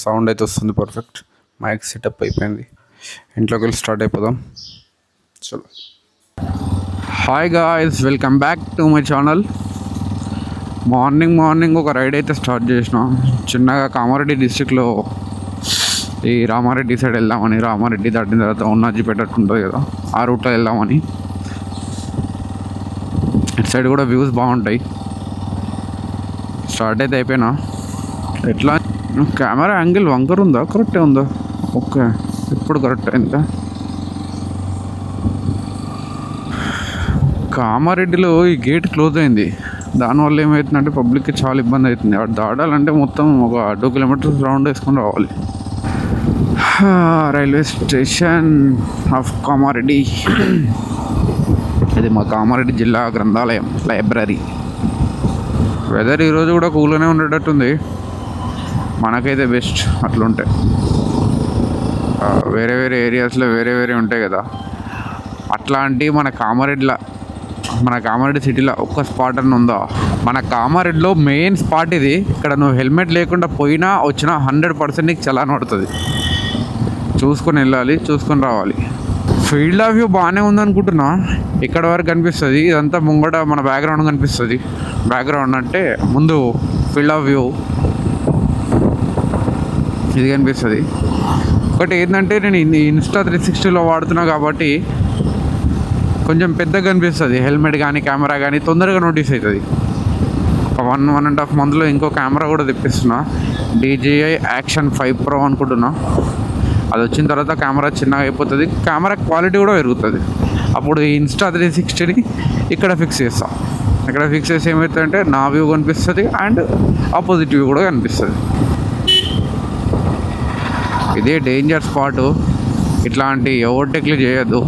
Sound అయితే వస్తుంది perfect. Mic setup అయిపోయింది. ఇంట్లోకి వెళ్ళి స్టార్ట్ అయిపోదాం. చలో. Hi guys, welcome back to my channel. Morning ఒక రైడ్ అయితే స్టార్ట్ చేసిన చిన్నగా కామారెడ్డి డిస్ట్రిక్ట్లో ఈ రామారెడ్డి సైడ్ వెళ్దామని. రామారెడ్డి దాటిన తర్వాత ఉన్నాజీపేట ఉంటుంది కదా, ఆ రూట్లో వెళ్దామని. ఇటు సైడ్ కూడా వ్యూస్ బాగుంటాయి. స్టార్ట్ అయితే అయిపోయినా. ఎట్లా కెమెరా యాంగిల్ వంకర్ ఉందా, కరెక్టే ఉందా? ఓకే, ఇప్పుడు కరెక్ట్ అయిందా? కామారెడ్డిలో ఈ గేట్ క్లోజ్ అయింది. దానివల్ల ఏమవుతుందంటే పబ్లిక్కి చాలా ఇబ్బంది అవుతుంది. అటు దాడాలంటే మొత్తం ఒక 2 కిలోమీటర్స్ రౌండ్ వేసుకొని రావాలి. Railway station of Kamareddy. ఇది మా కామారెడ్డి జిల్లా గ్రంథాలయం లైబ్రరీ. వెదర్ ఈరోజు కూడా కూల్గానే ఉండేటట్టుంది. మనకైతే బెస్ట్ అట్లుంటాయి. వేరే ఏరియాస్లో వేరే ఉంటాయి కదా, అట్లాంటి మన కామారెడ్డి సిటీలో ఒక్క స్పాట్ అని ఉందా? మన కామారెడ్డిలో మెయిన్ స్పాట్ ఇది. ఇక్కడ నువ్వు హెల్మెట్ లేకుండా పోయినా వచ్చినా 100% నీకు చలాన్ పడుతుంది. చూసుకొని వెళ్ళాలి, చూసుకొని రావాలి. ఫీల్డ్ ఆఫ్ వ్యూ బాగానే ఉందనుకుంటున్నా. ఇక్కడ వరకు కనిపిస్తుంది. ఇదంతా ముంగట మన బ్యాక్గ్రౌండ్ కనిపిస్తుంది. బ్యాక్గ్రౌండ్ అంటే ముందు ఫీల్డ్ ఆఫ్ వ్యూ ఇది కనిపిస్తుంది. ఒకటి ఏంటంటే నేను ఇన్స్టా 360లో వాడుతున్నా కాబట్టి కొంచెం పెద్దగా కనిపిస్తుంది. హెల్మెట్ కానీ కెమెరా కానీ తొందరగా నోటీస్ అవుతుంది. ఒక 1.5 మంత్లో ఇంకో కెమెరా కూడా తెప్పిస్తున్నా. DJI యాక్షన్ 5 Pro అనుకుంటున్నా. అది వచ్చిన తర్వాత కెమెరా చిన్నగా అయిపోతుంది, కెమెరా క్వాలిటీ కూడా పెరుగుతుంది. అప్పుడు ఈ ఇన్స్టా 360ని ఇక్కడ ఫిక్స్ చేస్తాం. ఇక్కడ ఫిక్స్ చేసి ఏమవుతుందంటే నా వ్యూ కనిపిస్తుంది అండ్ ఆపోజిట్ వ్యూ కూడా కనిపిస్తుంది. ఇదే డేంజర్ స్పాటు. ఇట్లాంటి ఓవర్టేక్లు చేయొద్దు.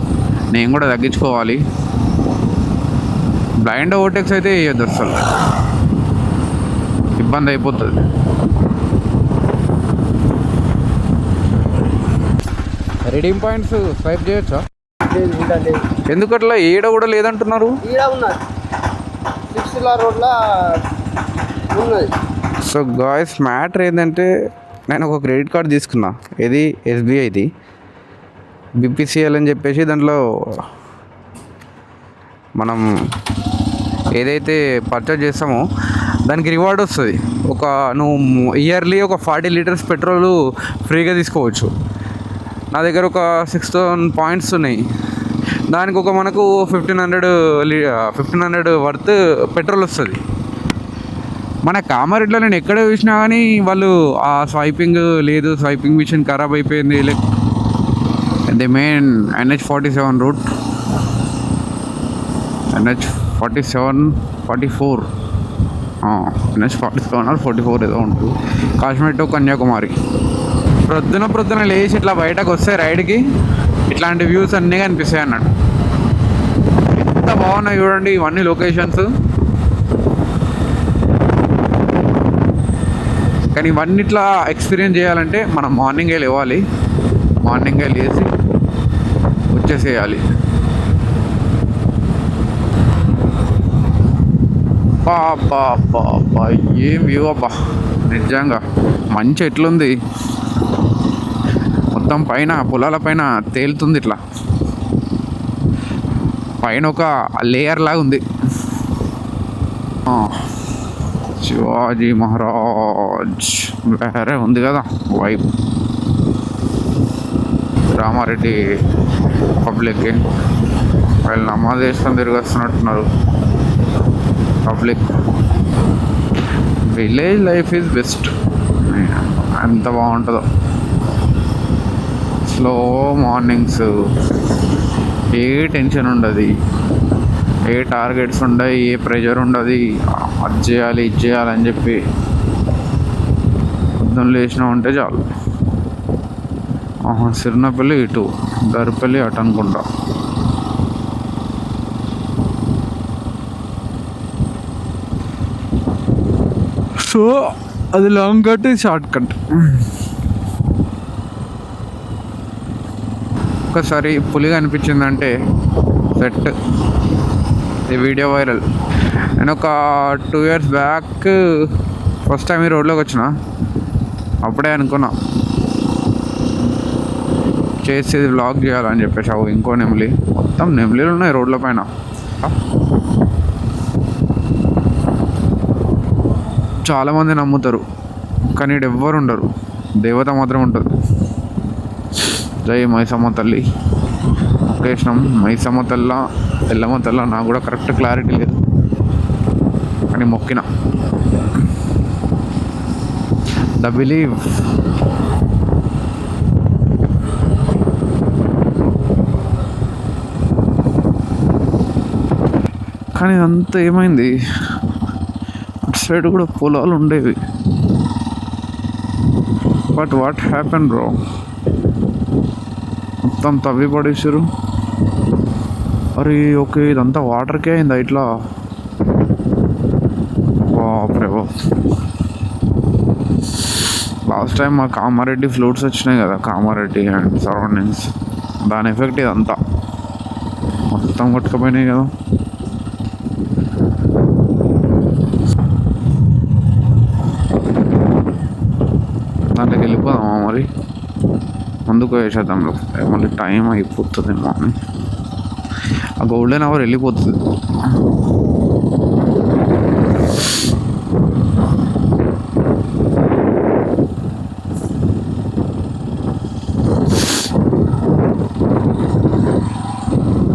నేను కూడా తగ్గించుకోవాలి. బ్లైండ్ ఓవర్టేక్స్ అయితే చేయొద్దు, అసలు ఇబ్బంది అయిపోతుంది. రీడింగ్ పాయింట్స్ స్వైప్ చేయొచ్చా? ఎందుకు అట్లా? ఏడ కూడా లేదంటున్నారు. సో గాయ్స్, మ్యాటర్ ఏంటంటే నేను ఒక క్రెడిట్ కార్డ్ తీసుకున్నా. ఇది SBIది BPCL అని చెప్పేసి. దాంట్లో మనం ఏదైతే పర్చేజ్ చేస్తామో దానికి రివార్డ్ వస్తుంది. నువ్వు ఇయర్లీ ఒక 40 లీటర్స్ పెట్రోల్ ఫ్రీగా తీసుకోవచ్చు. నా దగ్గర ఒక 6000 పాయింట్స్ ఉన్నాయి. దానికి మనకు 1500 వర్త్ పెట్రోల్ వస్తుంది. మన కామారెడ్డిలో నేను ఎక్కడ చూసినా కానీ వాళ్ళు ఆ స్వైపింగ్ లేదు, స్వైపింగ్ మిషన్ ఖరాబ్ అయిపోయింది. The main NH47 route, NH47, 44, NH47 or 44 ఏదో ఉంటుంది. కాశ్మీర్ టు కన్యాకుమారి. ప్రొద్దున లేచి ఇట్లా బయటకు వస్తే రైడ్కి ఇట్లాంటి వ్యూస్ అన్నీ కనిపిస్తాయి అన్నట్టు. ఎంత బాగున్నాయి చూడండి ఇవన్నీ లొకేషన్స్. కానీ ఇవన్నీ ఇట్లా ఎక్స్పీరియన్స్ చేయాలంటే మనం మార్నింగే లేవాలి. మార్నింగే లేచి వచ్చేసేయాలి. బాబా ఏం వ్యూ అబ్బా! నిజంగా మంచి ఎట్లుంది. మొత్తం పైన పొలాల పైన తేలుతుంది. ఇట్లా పైన ఒక లేయర్ లాగా ఉంది. శివాజీ మహారాజ్ వేరే ఉంది కదా వైబ్. రామారెడ్డి పబ్లిక్కి వాళ్ళు నమాజ్ చేసుకొని తిరిగి వస్తున్నట్టున్నారు. Public village life is best. ఎంత బాగుంటుందో. స్లో మార్నింగ్స్, ఏ టెన్షన్ ఉండదు, ఏ టార్గెట్స్ ఉండవు, ఏ ప్రెషర్ ఉండదు. అది చేయాలి ఇది చేయాలని చెప్పి పొద్దున్న లేచినా ఉంటే చాలు. సిరినపల్లి ఇటు, దర్పల్లి అటు అనుకుంటా. సో అది లాంగ్ కట్, షార్ట్ కట్. ఒక్కసారి పులి కనిపించిందంటే సెట్. ఈ వీడియో వైరల్. నేను ఒక 2 years బ్యాక్ ఫస్ట్ టైం ఈ రోడ్లోకి వచ్చిన. అప్పుడే అనుకున్నా చేసేది వ్లాగ్ చేయాలని చెప్పేసి. అవు ఇంకో నెమిలి, మొత్తం నెమిలీలు ఉన్నాయి రోడ్ల పైన. చాలామంది నమ్ముతారు కానీ ఇక్కడ ఎవ్వరు ఉండరు, దేవత మాత్రం ఉంటుంది. జై మైసమ్మ తల్లి. ఒకేషనం మైసమ్మ తల్ల ఎల్లమ్మ తల్ల నాకు కూడా కరెక్ట్ క్లారిటీ లేదు కానీ మొక్కిన. The believe. కానీ ఇదంతా ఏమైంది, అటు సైడ్ కూడా పొలాలు ఉండేవి. బట్ వాట్ హ్యాపెన్ బ్రో, మొత్తం తవ్వి పడేసారు. అరే ఓకే, ఇదంతా వాటర్కే అయిందా ఇట్లా? బాప్రే బాప్. లాస్ట్ టైం మా కామారెడ్డి ఫ్లూట్స్ వచ్చినాయి కదా, కామారెడ్డి అండ్ సరౌండింగ్స్, దాని ఎఫెక్ట్ ఇదంతా మొత్తం కొట్టుకుపోయినాయి కదా. దాంట్లోకి వెళ్ళిపోదామా మరి? ముందుకు వేసేద్దాంలో, మళ్ళీ టైం అయిపోతుందేమో అని. ఆ గోల్డెన్ అవర్ వెళ్ళిపోతుంది.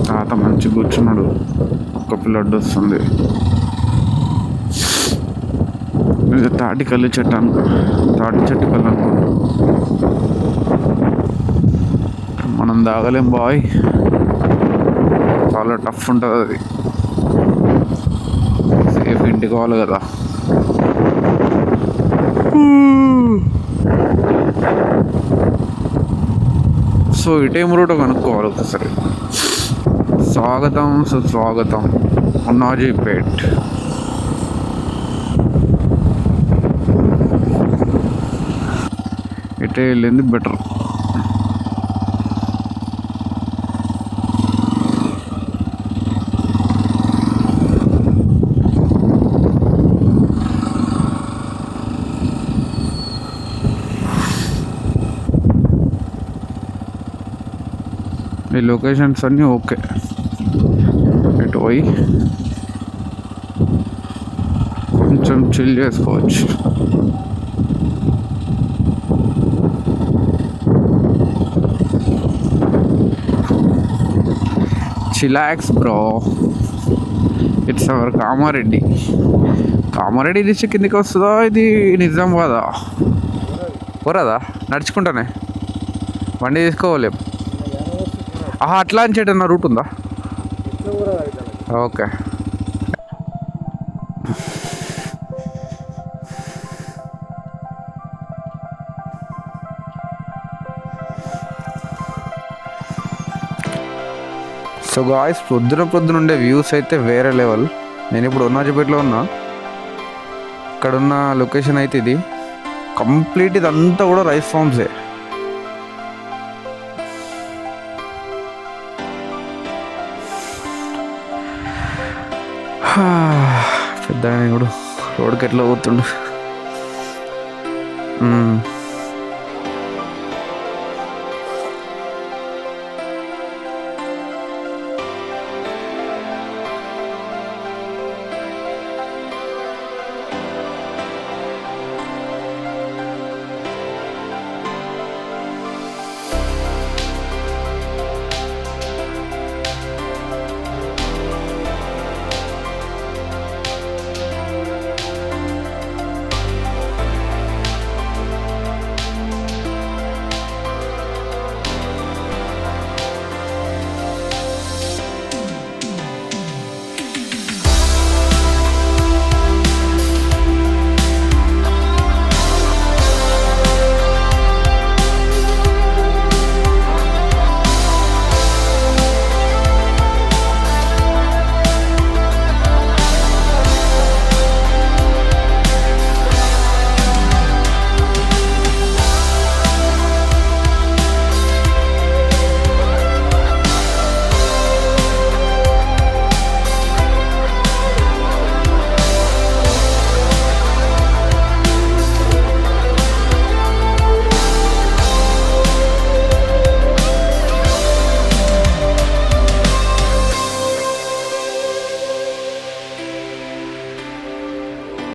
తాత మంచి కూర్చున్నాడు, ఒక్క పిల్లడ్డు వస్తుంది. తాటి కల్లి చెట్టు అనుకో, తాటి చెట్టు కళ్ళు అనుకో. మనం తాగలేం బాయ్, చాలా టఫ్ ఉంటుంది అది. సేఫ్ ఇంటికి కావాలి కదా. సో ఇటేం రూటో కనుక్కోవాలి ఒకసారి. స్వాగతం సుస్వాగతం అన్నాజీపేట్. ఇటే వెళ్ళింది బెటర్. ఈ లొకేషన్స్ అన్నీ ఓకే. ఇటు పోయి కొంచెం చిల్ చేసుకోవచ్చు. Chillax bro. It's our Kamareddy. Kamareddy district కిందకి వస్తుందా ఇది? నిజామాబాదా? పోరాదా? నడుచుకుంటానే బండి తీసుకోవాలి. అట్లా అని చెట్టు రూట్ ఉందా? ఓకే. సో గాయ్స్, పొద్దున ఉండే వ్యూస్ అయితే వేరే లెవెల్. నేను ఇప్పుడు ఉన్నాజీపేటలో ఉన్నా. ఇక్కడున్న లొకేషన్ అయితే ఇది కంప్లీట్, ఇదంతా కూడా రైస్ ఫార్మ్సే. పెద్ద ఇప్పుడు రోడ్కి ఎట్లా పోతుండు.